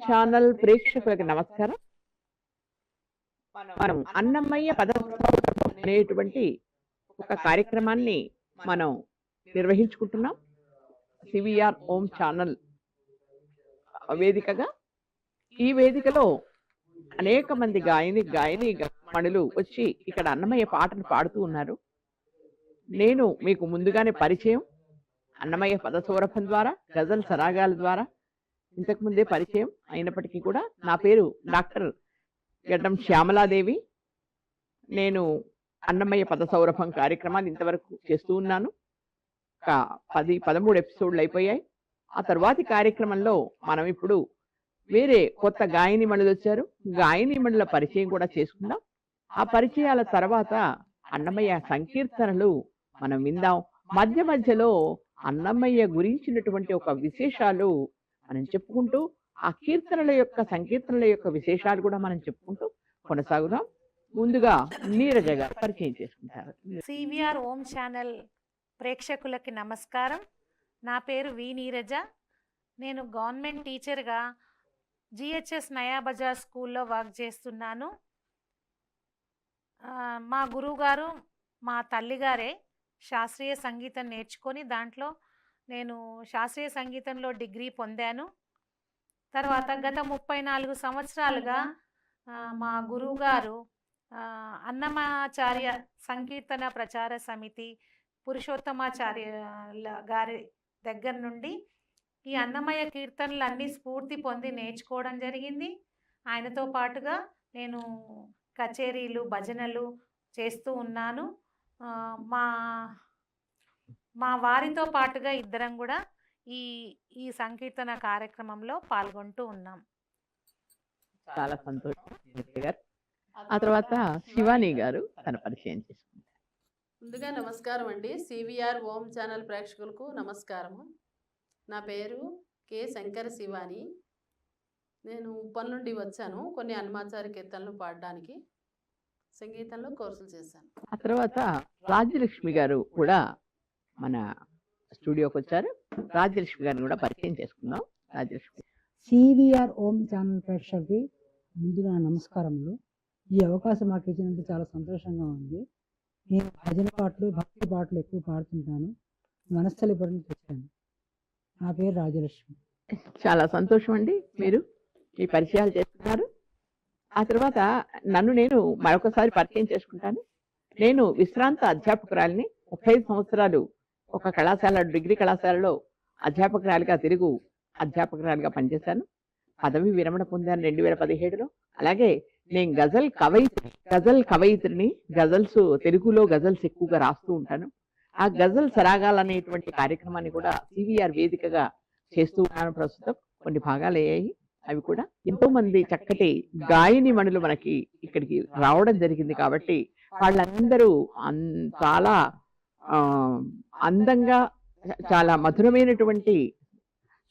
Channel ప్రేక్షకులకు నమస్కారం. మనం అన్నమయ్య పదసౌరభం అనేటువంటి ఒక కార్యక్రమాన్ని మనం నిర్వహించుకుంటున్నాం. సివిఆర్ ఓం ఛానల్ వేదికగా ఈ వేదికలో అనేక మంది గాయనీమణులు వచ్చి ఇక్కడ అన్నమయ్య పాటలు పాడుతూ ఉన్నారు. నేను మీకు ముందుగానే పరిచయం అన్నమయ్య పదసౌరభం ద్వారా, గజల్ సరాగాల ద్వారా ఇంతకుముందే పరిచయం అయినప్పటికీ కూడా నా పేరు డాక్టర్ గడ్డం శ్యామలాదేవి. నేను అన్నమయ్య పదసౌరభం కార్యక్రమాలు ఇంతవరకు చేస్తూ ఉన్నాను. 13 ఎపిసోడ్లు అయిపోయాయి. ఆ తర్వాతి కార్యక్రమంలో మనం ఇప్పుడు వేరే కొత్త గాయనీమణులు వచ్చారు. గాయనీమణుల పరిచయం కూడా చేసుకుందాం. ఆ పరిచయాల తర్వాత అన్నమయ్య సంకీర్తనలు మనం విందాం. మధ్య మధ్యలో అన్నమయ్య గురించినటువంటి ఒక విశేషాలు మనం చెప్పుకుంటూ ఆ సంకీర్తనల యొక్క విశేషాలు కూడా మనం చెప్పుకుంటూ కొనసాగుదాం. ముందుగా నీరజ గారు పరిచయం చేసుకుంటారు. సివిఆర్ ఓం ఛానల్ ప్రేక్షకులకి నమస్కారం. నా పేరు వి నీరజ. నేను గవర్నమెంట్ టీచర్గా జిహెచ్ఎస్ నయా బజార్ స్కూల్లో వర్క్ చేస్తున్నాను. మా గురువుగారు మా తల్లిగారే శాస్త్రీయ సంగీతం నేర్చుకొని దాంట్లో నేను శాస్త్రీయ సంగీతంలో డిగ్రీ పొందాను. తర్వాత గత 34 సంవత్సరాలుగా మా గురువుగారు అన్నమాచార్య సంకీర్తన ప్రచార సమితి పురుషోత్తమాచార్య గారి దగ్గర నుండి ఈ అన్నమయ్య కీర్తనలు అన్నీ స్ఫూర్తి పొంది నేర్చుకోవడం జరిగింది. ఆయనతో పాటుగా నేను కచేరీలు, భజనలు చేస్తూ ఉన్నాను. మా వారితో పాటుగా ఇద్దరం కూడా ఈ సంకీర్తన కార్యక్రమంలో పాల్గొంటూ ఉన్నాం. చాలా సంతోషం. ఆ తర్వాత శివాని గారు తన పరిచయం చేసుకుంటారు. ముందుగా నమస్కారం అండి. సివిఆర్ ఓం ఛానల్ ప్రేక్షకులకు నమస్కారము. నా పేరు కె శంకర శివాని. నేను ఉప్పల్ నుండి వచ్చాను. కొన్ని హనుమాచార్య కీర్తనలు పాడడానికి సంగీతంలో కోర్సులు చేశాను. ఆ తర్వాత రాజ్యలక్ష్మి గారు కూడా మన స్టూడియోకి వచ్చారు. రాజ్యలక్ష్మి గారిని కూడా పరిచయం చేసుకుందాం. రాజ్యలక్ష్మి. సివిఆర్ ఓం ఛానల్ ప్రేక్షకులకి ముందుగా నమస్కారములు. ఈ అవకాశం మాకు ఇచ్చినందుకు చాలా సంతోషంగా ఉంది. నేను భజన పాటలు, భక్తి పాటలు ఎక్కువ పాడుతుంటాను. వనస్థలిపురం నుంచి వచ్చాను. నా పేరు రాజ్యలక్ష్మి. చాలా సంతోషం అండి, మీరు ఈ పరిచయాలు చేస్తున్నారు. ఆ తర్వాత నేను మరొకసారి పరిచయం చేసుకుంటాను. నేను విశ్రాంత అధ్యాపకురాలిని. 35 సంవత్సరాలు ఒక డిగ్రీ కళాశాలలో అధ్యాపకురాలిగా, తెలుగు అధ్యాపకురాలిగా పనిచేశాను. పదవి విరమణ పొందాను 2017లో. అలాగే నేను గజల్ కవయిత్రిని. తెలుగులో గజల్స్ ఎక్కువగా రాస్తూ ఉంటాను. ఆ గజల్ సరాగాలు అనేటువంటి కార్యక్రమాన్ని కూడా సివిఆర్ వేదికగా చేస్తూ ఉన్నాను. ప్రస్తుతం కొన్ని భాగాలు అయ్యాయి. అవి కూడా ఎంతో మంది చక్కటి గాయనీమణులు మనకి ఇక్కడికి రావడం జరిగింది. కాబట్టి వాళ్ళందరూ చాలా అందంగా, చాలా మధురమైనటువంటి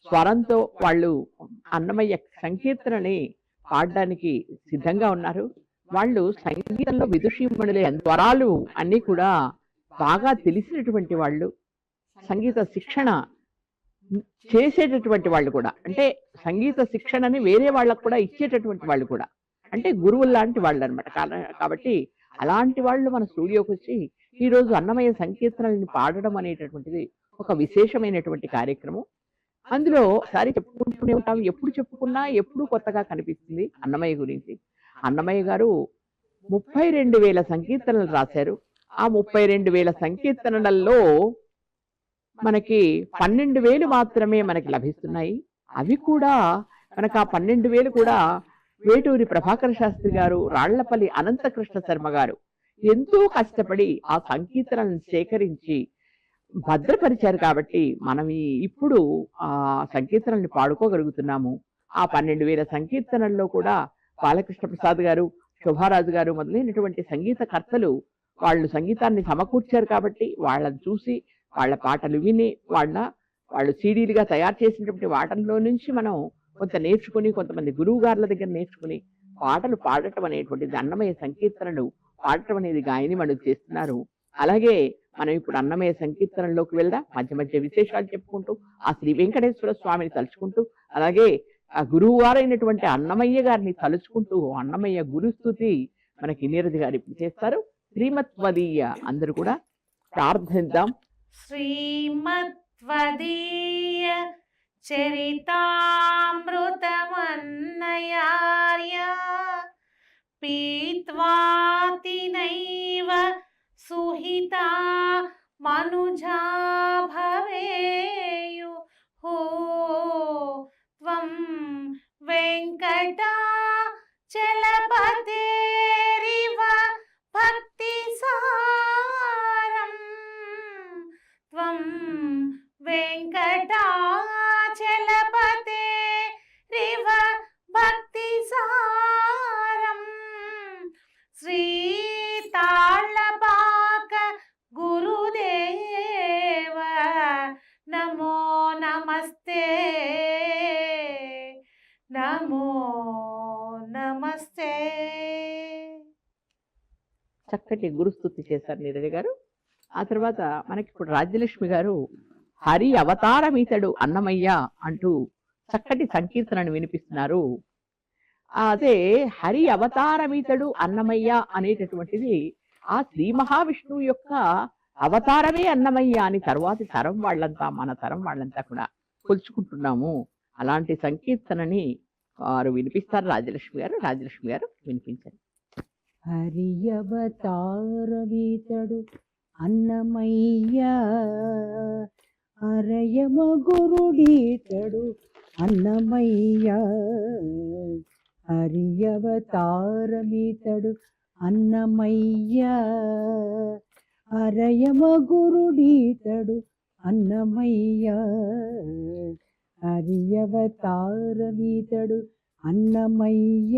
స్వరంతో వాళ్ళు అన్నమయ్య సంకీర్తనని పాడడానికి సిద్ధంగా ఉన్నారు. వాళ్ళు సంగీతంలో విదుషీమణులే. స్వరాలు అన్నీ కూడా బాగా తెలిసినటువంటి వాళ్ళు, సంగీత శిక్షణ చేసేటటువంటి వాళ్ళు కూడా, అంటే సంగీత శిక్షణని వేరే వాళ్ళకు కూడా ఇచ్చేటటువంటి వాళ్ళు కూడా, అంటే గురువులు లాంటి వాళ్ళు అనమాట. కాబట్టి అలాంటి వాళ్ళు మన స్టూడియోకి వచ్చి ఈరోజు అన్నమయ్య సంకీర్తనల్ని పాడడం అనేటటువంటిది ఒక విశేషమైనటువంటి కార్యక్రమం. అందులో ఒకసారి చెప్పుకుంటూనే ఉంటాం. ఎప్పుడు చెప్పుకున్నా ఎప్పుడు కొత్తగా కనిపిస్తుంది అన్నమయ్య గురించి. అన్నమయ్య గారు 32,000 సంకీర్తనలు రాశారు. ఆ 32,000 సంకీర్తనలలో మనకి 12,000 మాత్రమే మనకి లభిస్తున్నాయి. అవి కూడా మనకు ఆ 12,000 కూడా వేటూరి ప్రభాకర శాస్త్రి గారు, రాళ్లపల్లి అనంతకృష్ణ శర్మ గారు ఎంతో కష్టపడి ఆ సంకీర్తనలను సేకరించి భద్రపరిచారు. కాబట్టి మనం ఇప్పుడు ఆ సంకీర్తనల్ని పాడుకోగలుగుతున్నాము. ఆ 12,000 సంకీర్తనల్లో కూడా బాలకృష్ణ ప్రసాద్ గారు, శోభారాజు గారు మొదలైనటువంటి సంగీతకర్తలు వాళ్ళు సంగీతాన్ని సమకూర్చారు. కాబట్టి వాళ్ళని చూసి, వాళ్ళ పాటలు విని, వాళ్ళు సీడీలుగా తయారు చేసినటువంటి వాటల్లో నుంచి మనం కొంత నేర్చుకుని, కొంతమంది గురువు గారుల దగ్గర నేర్చుకుని పాటలు పాడటం అనేటువంటిది, అన్నమయ్య సంకీర్తనలు పాడటం అనేది గాయనీమణులు చేస్తున్నారు. అలాగే మనం ఇప్పుడు అన్నమయ్య సంకీర్తనలోకి వెళ్దాం. మధ్య మధ్య విశేషాలు చెప్పుకుంటూ ఆ శ్రీ వెంకటేశ్వర స్వామిని తలుచుకుంటూ, అలాగే ఆ గురువు వారైనటువంటి అన్నమయ్య గారిని తలుచుకుంటూ అన్నమయ్య గురుస్తుతి మనకి నీరజ్ గారు ఇప్పుడు చేస్తారు. శ్రీమత్వదీయ అందరూ కూడా ప్రార్థిద్దాం. శ్రీమద్వదీయ చరితామృతమన్నయార్య పీత్వాతి నైవ సుహితా మనుజా భవేయు హో త్వం వెంకటాచలపతేరివ భక్తి సారం త్వం వెంకటాచలపతేరివ భక్తి సారం శ్రీతాళపాక గురుదేవ నమో నమస్తే నమో నమస్తే. చక్కటి గురుస్తుతి చేశారు నీరజ్ గారు. ఆ తర్వాత మనకి ఇప్పుడు రాజ్యలక్ష్మి గారు హరి అవతారమీతడు అన్నమయ్య అంటూ చక్కటి సంకీర్తనను వినిపిస్తున్నారు. అదే హరి అవతారమీతడు అన్నమయ్య అనేటటువంటిది ఆ శ్రీ మహావిష్ణువు యొక్క అవతారమే అన్నమయ్య అని తరువాతి తరం వాళ్ళంతా మన తరం వాళ్ళంతా కూడా కొలుచుకుంటున్నాము. అలాంటి సంకీర్తనని వారు వినిపిస్తారు రాజ్యలక్ష్మి గారు. రాజ్యలక్ష్మి గారు వినిపించండి. హరి అవతారమీతడు అన్నమయ్య అరయమ గురుడీతడు అన్నమయ్య హరి అవతారమీతడు అన్నమయ్య అరయమ గురుడీతడు అన్నమయ్య హరి అవతారమీతడు అన్నమయ్య.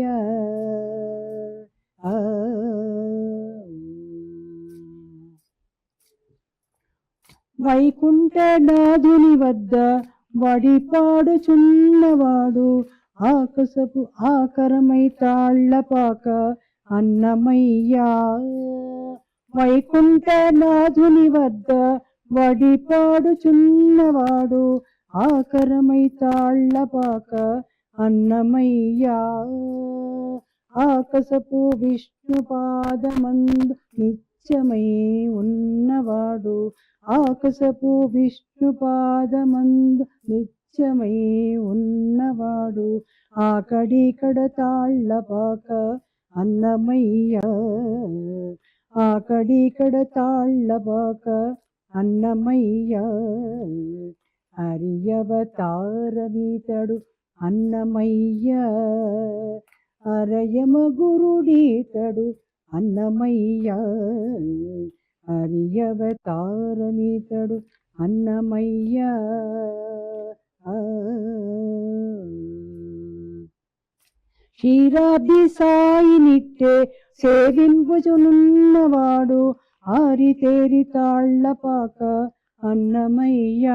వైకుంఠనాథుని వద్ద వడిపాడుచున్నవాడు ఆకసపు ఆకరమై తాళ్లపాక అన్నమయ్య వైకుంఠనాథుని వద్ద వడిపాడుచున్నవాడు ఆకరమై తాళ్లపాక అన్నమయ్య ఆకసపు విష్ణుపాదమందు నిత్యమై ఉన్నవాడు ఆకసపు విష్ణుపాదమందు నిత్యమై ఉన్నవాడు ఆకడికడ తాళ్లపాక అన్నమయ్య ఆకడికడ తాళ్లపాక అన్నమయ్య హరి అవతారమీతడు అన్నమయ్య అరయమ గురుడీతడు అన్నమయ్య హరి అవతారమీతడు అన్నమయ్య. క్షీరాబ్ది సాయి నిట్టే సేవింపుచునున్నవాడు ఆరితేరి తాళ్లపాక అన్నమయ్య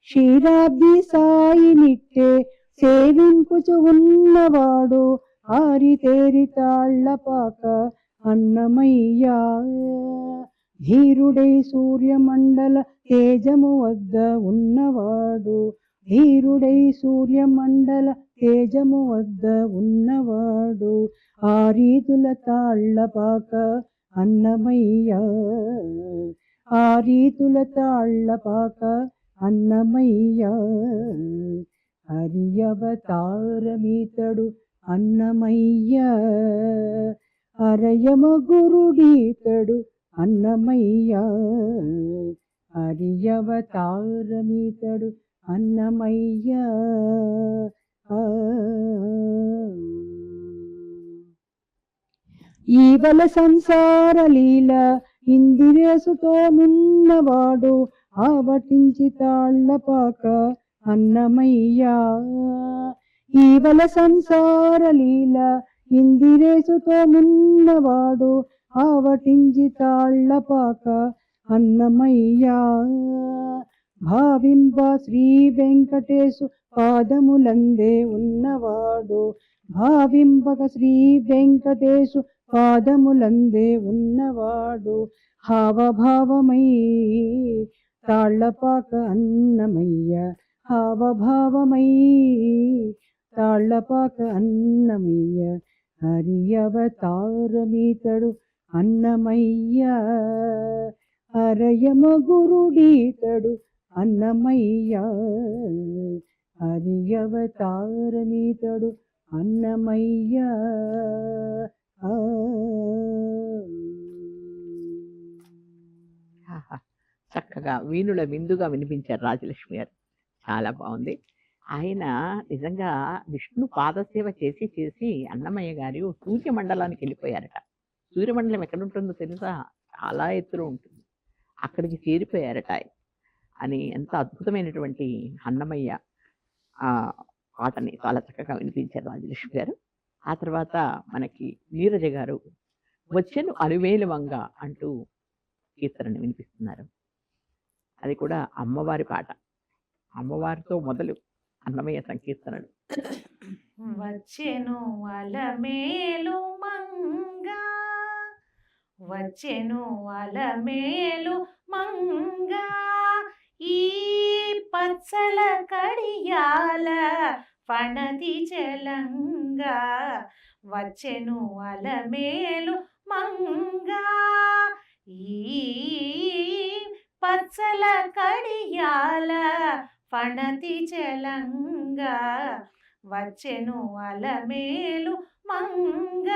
క్షీరాబ్ది సాయి నిట్టే సేవింపుచు ఉన్నవాడు ఆరితేరి తాళ్లపాక అన్నమయ్య ధీరుడై సూర్యమండల తేజము వద్ద ఉన్నవాడు ధీరుడై సూర్యమండల తేజము వద్ద ఉన్నవాడు ఆరీతుల తాళ్లపాక అన్నమయ్య ఆరీతుల తాళ్లపాక అన్నమయ్య హరి అవతారమీతడు అన్నమయ్య అరయమ గురుడీతడు అన్నమయ్య హరి అవతారమీతడు అన్నమయ్య. ఈవల సంసార లీల ఇందిరేసుతో నున్నవాడు ఆవటించి తాళ్లపాక అన్నమయ్య ఈవల సంసార లీల ఇందిరేసుతో నున్నవాడు ఆవటించి తాళ్లపాక అన్నమయ్య భావింప శ్రీ వెంకటేశు పాదములందే ఉన్నవాడు భావింపక శ్రీ వెంకటేశు పాదములందే ఉన్నవాడు హావభావమై తాళ్లపాక అన్నమయ్య హావభావమై తాళ్ళపాక అన్నమయ్య హరి అవతారమీతడు అన్నమయ్య హరయమ గురుడీతడు అన్నమయ్య హరి అవతారమీతడు అన్నమయ్య ఆ. ఆహా! చక్కగా వీణుల విందుగా వినిపించారు రాజలక్ష్మి గారు. చాలా బాగుంది. ఆయన నిజంగా విష్ణు పాదసేవ చేసి చేసి అన్నమయ్య గారు సూర్యమండలానికి వెళ్ళిపోయారట. సూర్యమండలం ఎక్కడుంటుందో తెలుసా? చాలా ఎత్తులో ఉంటుంది. అక్కడికి చేరిపోయారట ఆయన. అని ఎంత అద్భుతమైనటువంటి అన్నమయ్య పాటని చాలా చక్కగా వినిపించారు రాజలక్ష్మి గారు. ఆ తర్వాత మనకి నీరజ గారు వచ్చెను అలువేలు వంగ అంటూ కీర్తనని వినిపిస్తున్నారు. అది కూడా అమ్మవారి పాట. అమ్మవారితో మొదలు అన్నమయ్య సంకీర్తనలు. వచ్చెను అలమేలు మంగ, వచ్చెను అలమేలు మంగ, ఈ పచ్చల కడియాల పణతి చెలంగ, వచ్చెను అలమేలు మంగ, ఈ పచ్చల కడియాల పణతి చెలంగ, వచ్చెను అలమేలు మంగ,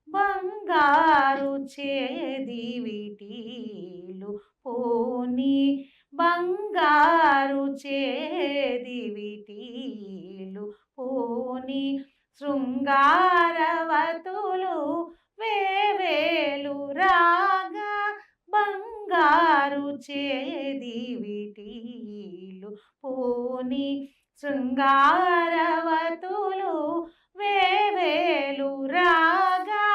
బంగారు చేది విటీలు పోని, బంగారు చేది విటీలు పోని, శృంగారవతులు వేవేలు రాగా, బంగారు చేది విటీలు పోని, శృంగారవతులు వేవేలు రాగా,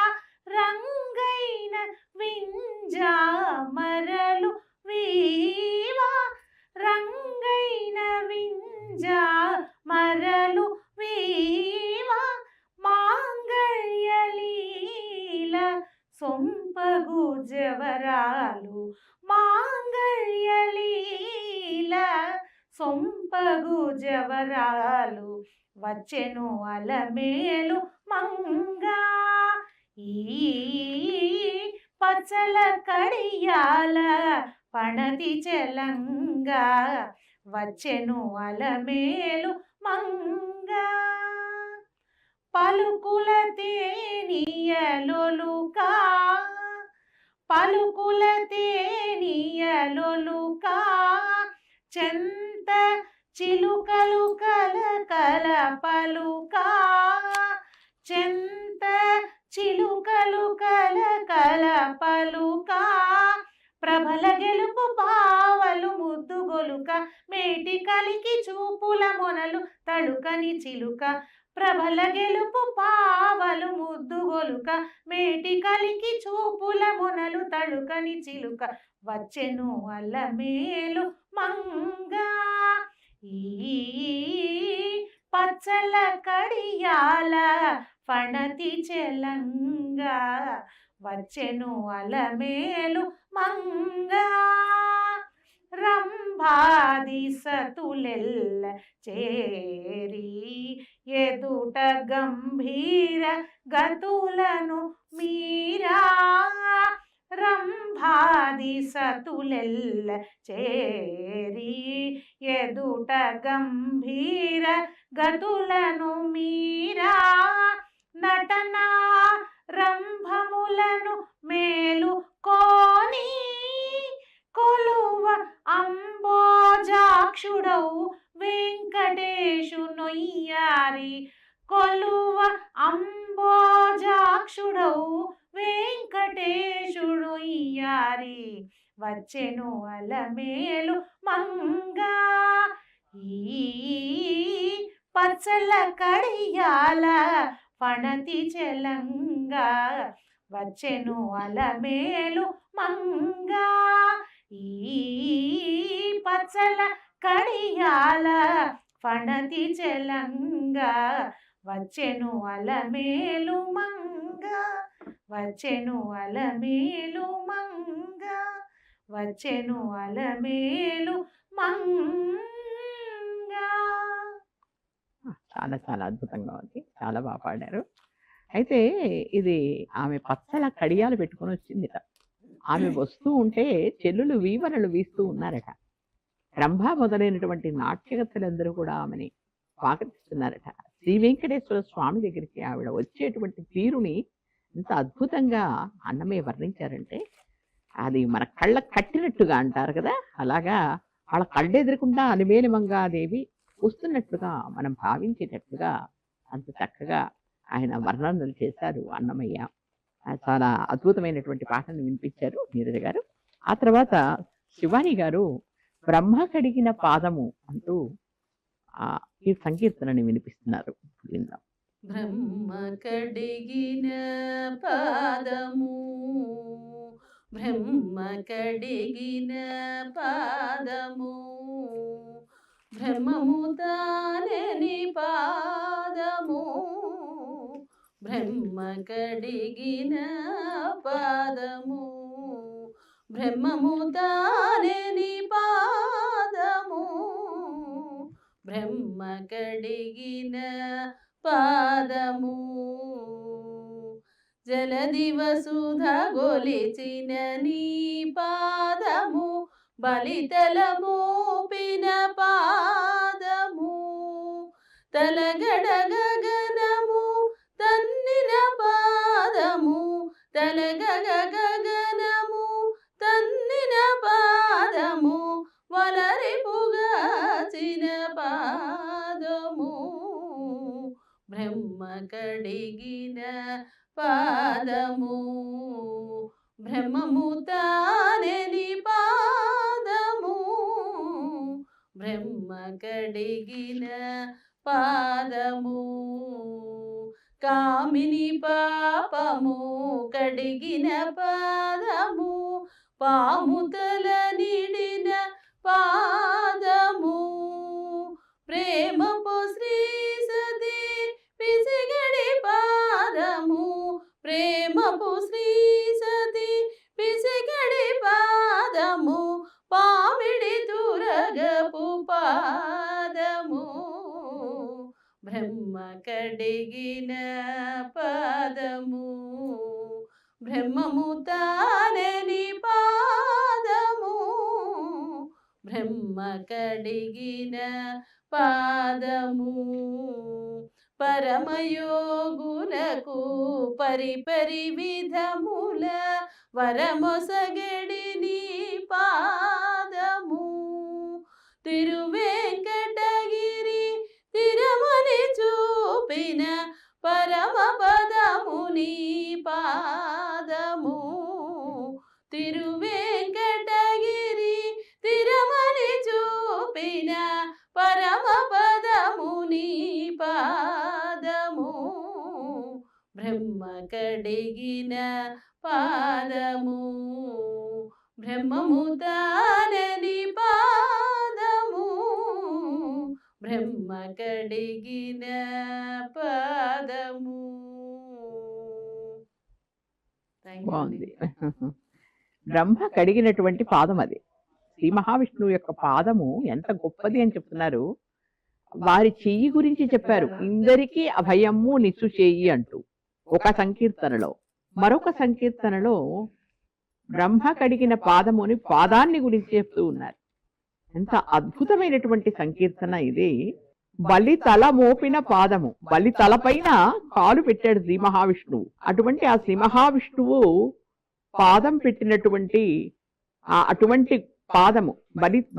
రంగైన వింజామరలు వీవా, రంగైన వింజామరలు వీవా, మాంగళ్యలీల సొంపగు జవరాలు, మాంగళ్యలీల సొంపగు జవరాలు, వచ్చెను అలమేలు మంగ, ఈ పచ్చల కడియాల పణతి చెలంగ, వచ్చెను అలమేలు మంగ, పలుకుల తేనియలొలుకా, పలుకుల తేనియలొలుకా, చెంత చిలుకలు కలకల పలుకా, చెంత చిలుకలు కలకల పలుకా, ప్రభల గెలుపు పావలు ముద్దు గొలుక, మేటి కలికి చూపుల మొనలు తడుకని చిలుక, ప్రభల గెలుపు పావలు ముద్దు గొలుక, మేటి కలికి చూపుల మొనలు తడుకని చిలుక, వచ్చెను అలమేలు మంగ, ఈ పచ్చల కడియాల పణతి చెలంగ, వచ్చెను అలమేలు మంగ, రంభాది సతులెల్ల చేరి ఎదుట గంభీర గతులను మీరా, రంభాది సతులెల్ల చేరి ఎదుట గంభీర గతులను మీరా, నటనా రంభములను మేలు కోని, కొలువ అంబోజాక్షుడవు వెంకటేశు నొయ్యారి, కొలువ అంబోజాక్షుడవు వెంకటేశుడు ఇయ్యారి, వచ్చెను అలమేలు మంగ, ఈ పచ్చల కడియాల పణతి చెలంగ, వచ్చెను అలమేలు మంగ, ఈ పచ్చల కడియాల పణతి చెలంగ, వచ్చెను అలమేలు మంగ, వచ్చెను అలమేలు మంగ, వచ్చెను అలమేలు మంగ. చాలా చాలా అద్భుతంగా ఉంది. చాలా బాగా పాడారు. అయితే ఇది ఆమె పచ్చల కడియాలు పెట్టుకొని వచ్చిందిట. ఆమె వస్తూ ఉంటే చెల్లులు వీవరలు వీస్తూ ఉన్నారట. రంభ మొదలైనటువంటి నాట్యగతులందరూ కూడా ఆమెని స్వాగతిస్తున్నారట. శ్రీ వెంకటేశ్వర స్వామి దగ్గరికి ఆవిడ వచ్చేటువంటి తీరుని ఎంత అద్భుతంగా అన్నమే వర్ణించారంటే, అది మన కళ్ళకు కట్టినట్టుగా అంటారు కదా, అలాగా వాళ్ళ కళ్ళెదురకుండా అలివేలి మంగాదేవి వస్తున్నట్లుగా మనం భావించేటట్లుగా అంత చక్కగా ఆయన వర్ణనలు చేశారు అన్నమయ్య. చాలా అద్భుతమైనటువంటి పాటను వినిపించారు నీరజ గారు. ఆ తర్వాత శివాని గారు బ్రహ్మ కడిగిన పాదము అంటూ ఈ సంకీర్తనని వినిపిస్తున్నారు. విందాం. బ్రహ్మ కడిగిన పాదము, బ్రహ్మ కడిగిన పాదము, బ్రహ్మము తానని పాదము, బ్రహ్మ కడిగిన పాదము, బ్రహ్మము తానని పాదము, బ్రహ్మ కడిగిన పాదము, జలదివ సుధ గొలిచిన నీ పాదము, బలితల మోపిన పాదము, తలగడ గగనము తన్నిన పాదము, తలగగ గగనము తన్నిన పాదము, వలరిపుగాచిన పాదము, బ్రహ్మ కడిగిన పాదము, బ్రహ్మము తానని పాదము, బ్రహ్మ కడిగిన పాదము, కామిని పాపము కడిగిన పాదము, పాముతల నిడిన పాదము, ప్రేమపు శ్రీ సతీ పిసిగడి పాదము, ప్రేమపు శ్రీ సతీ పిసిగడి పాదము, పామిడి తురగపు పాదము, బ్రహ్మ కడిగిన పాదము, బ్రహ్మము తానని పాదము, బ్రహ్మ కడిగిన పాదము, పరమయోగులకు పరిపరి విధముల వరమొసగడి నీ పాదము, తిరువెంకటగిరి తిరమని చూపిన పరమ పదము నీ పాదము, తిరువెంకటగిరి తిరమని చూపిన పరమ పదము నీ పాదము, బ్రహ్మ కడిగిన పాదము, బ్రహ్మము తానని పాదము, బ్రహ్మ కడిగిన పాదము. బాగుంది. బ్రహ్మ కడిగినటువంటి పాదం అది. శ్రీ మహావిష్ణువు యొక్క పాదము ఎంత గొప్పది అని చెప్తున్నారు. వారి చెయ్యి గురించి చెప్పారు, ఇందరికీ అభయము నిచ్చు చెయ్యి అంటూ ఒక సంకీర్తనలో. మరొక సంకీర్తనలో బ్రహ్మ కడిగిన పాదముని పాదాన్ని గురించి చెప్తూ ఉన్నారు. ఎంత అద్భుతమైనటువంటి సంకీర్తన ఇది. బలి తల మోపిన పాదము, బలి తలపైన కాలు పెట్టాడు శ్రీ మహావిష్ణువు. అటువంటి ఆ శ్రీ మహావిష్ణువు పాదం పెట్టినటువంటి అటువంటి పాదము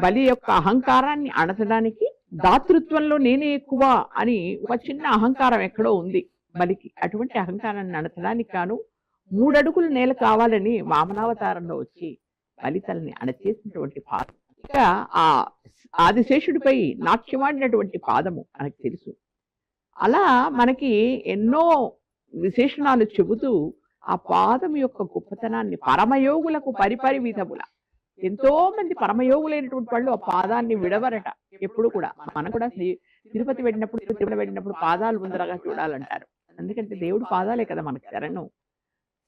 బలి యొక్క అహంకారాన్ని అణచడానికి, దాతృత్వంలో నేనే ఎక్కువ అని ఒక చిన్న అహంకారం ఎక్కడో ఉంది బలికి. అటువంటి అహంకారాన్ని అణచడానికి కాను 3 అడుగులు నేల కావాలని వామనావతారంలో వచ్చి బలితల్ని అణచేసినటువంటి పాదం. ఇక ఆ ఆదిశేషుడిపై నాట్యమాడినటువంటి పాదము మనకు తెలుసు. అలా మనకి ఎన్నో విశేషణాలు చెబుతూ ఆ పాదం యొక్క గొప్పతనాన్ని, పరమయోగులకు పరిపరి విధముల, ఎంతో మంది పరమయోగులైనటువంటి వాళ్ళు ఆ పాదాన్ని విడవరట ఎప్పుడు కూడా. మనం కూడా తిరుపతి వెళ్ళినప్పుడు, తిరుమల వెళ్ళినప్పుడు పాదాలు ముందరగా చూడాలంటారు. ఎందుకంటే దేవుడు పాదాలే కదా మనకు శరణు.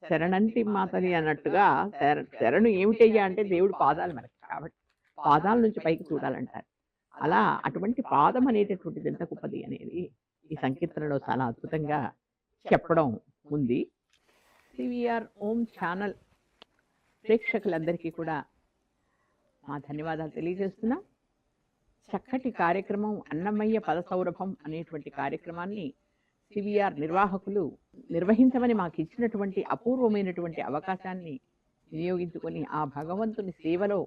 శరణంటి మాతని అన్నట్టుగా శరణు ఏమిటయ్యా అంటే దేవుడు పాదాలు మనకి. కాబట్టి పాదాల నుంచి పైకి చూడాలంటారు. అలా అటువంటి పాదం అనేటటువంటిది ఎంత గొప్పది అనేది ఈ సంకీర్తనలో చాలా అద్భుతంగా చెప్పడం ఉంది. సివిఆర్ ఓం ఛానల్ ప్రేక్షకులందరికీ కూడా మా ధన్యవాదాలు తెలియజేస్తున్నాం. చక్కటి కార్యక్రమం అన్నమయ్య పద సౌరభం అనేటువంటి కార్యక్రమాన్ని సివిఆర్ నిర్వాహకులు నిర్వహించమని మాకు ఇచ్చినటువంటి అపూర్వమైనటువంటి అవకాశాన్ని వినియోగించుకొని ఆ భగవంతుని సేవలో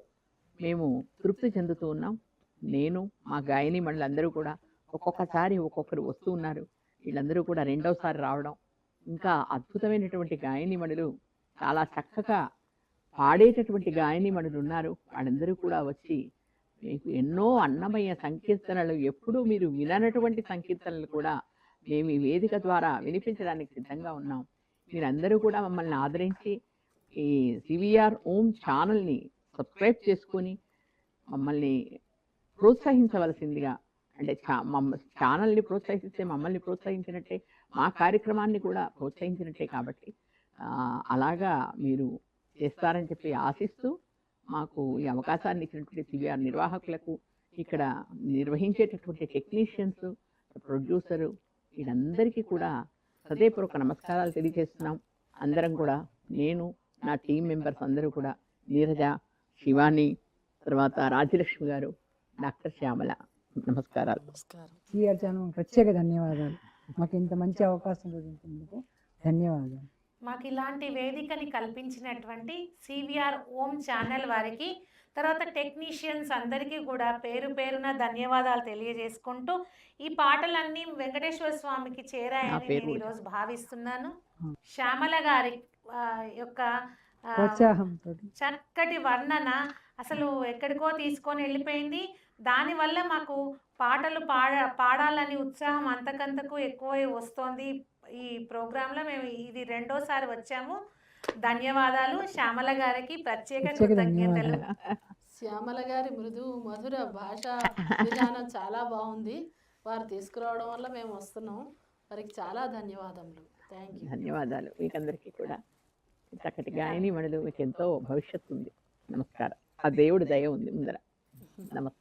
మేము తృప్తి చెందుతూ ఉన్నాం. నేను మా గాయని మండలందరూ కూడా ఒక్కొక్కసారి ఒక్కొక్కరు వస్తూ ఉన్నారు. వీళ్ళందరూ కూడా రెండవసారి రావడం, ఇంకా అద్భుతమైనటువంటి గాయని మణులు, చాలా చక్కగా పాడేటటువంటి గాయని మణులు ఉన్నారు. వాళ్ళందరూ కూడా వచ్చి మీకు ఎన్నో అన్నమయ్య సంకీర్తనలు, ఎప్పుడూ మీరు విననటువంటి సంకీర్తనలు కూడా మేము ఈ వేదిక ద్వారా వినిపించడానికి సిద్ధంగా ఉన్నాం. మీరందరూ కూడా మమ్మల్ని ఆదరించి ఈ సివిఆర్ ఓం ఛానల్ని సబ్స్క్రైబ్ చేసుకొని మమ్మల్ని ప్రోత్సహించవలసిందిగా, అంటే ఛానల్ని ప్రోత్సహిస్తే మమ్మల్ని ప్రోత్సహించినట్టే, మా కార్యక్రమాన్ని కూడా ప్రోత్సహించినట్టే. కాబట్టి అలాగా మీరు చేస్తారని చెప్పి ఆశిస్తూ, మాకు ఈ అవకాశాన్ని ఇచ్చినటువంటి సివిఆర్ నిర్వాహకులకు, ఇక్కడ నిర్వహించేటటువంటి టెక్నీషియన్స్, ప్రొడ్యూసరు, వీళ్ళందరికీ కూడా హృదయపూర్వక నమస్కారాలు తెలియజేస్తున్నాం. అందరం కూడా, నేను నా టీం మెంబర్స్ అందరూ కూడా, నీరజ, శివాని, తర్వాత రాజ్యలక్ష్మి గారు, డాక్టర్ శ్యామల, నమస్కారాలు. సివిఆర్ ఛానల్ ప్రత్యేక ధన్యవాదాలు. మాకు ఇంత మంచి అవకాశం ఇచ్చినందుకు ధన్యవాదాలు. మాకు ఇలాంటి వేదికని కల్పించినటువంటి సివిఆర్ ఓం ఛానల్ వారికి, తర్వాత టెక్నీషియన్స్ అందరికీ కూడా పేరు పేరున ధన్యవాదాలు తెలియజేసుకుంటూ, ఈ పాటలన్నీ వెంకటేశ్వర స్వామికి చేరాయని నేను ఈరోజు భావిస్తున్నాను. శ్యామల గారి యొక్క ప్రోత్సాహంతో చక్కటి వర్ణన అసలు ఎక్కడికో తీసుకొని వెళ్ళిపోయింది. దానివల్ల మాకు పాటలు పాడాలని ఉత్సాహం అంతకంతకు ఎక్కువ వస్తోంది. ఈ ప్రోగ్రాంలో మేము ఇది రెండోసారి వచ్చాము. ధన్యవాదాలు శ్యామల గారికి, ప్రత్యేక కృతజ్ఞతలు. శ్యామల గారి మృదు మధుర భాష విధానం చాలా బాగుంది. వారు తీసుకురావడం వల్ల మేము వస్తున్నాం. వారికి చాలా ధన్యవాదములు. Thank you. ధన్యవాదాలు మీకందరికీ కూడా. చక్కటి గాయని మణులు, మీకు ఎంతో భవిష్యత్తు ఉంది. నమస్కారం. ఆ దేవుడి దయ ఉంది ముందర. నమస్కారం.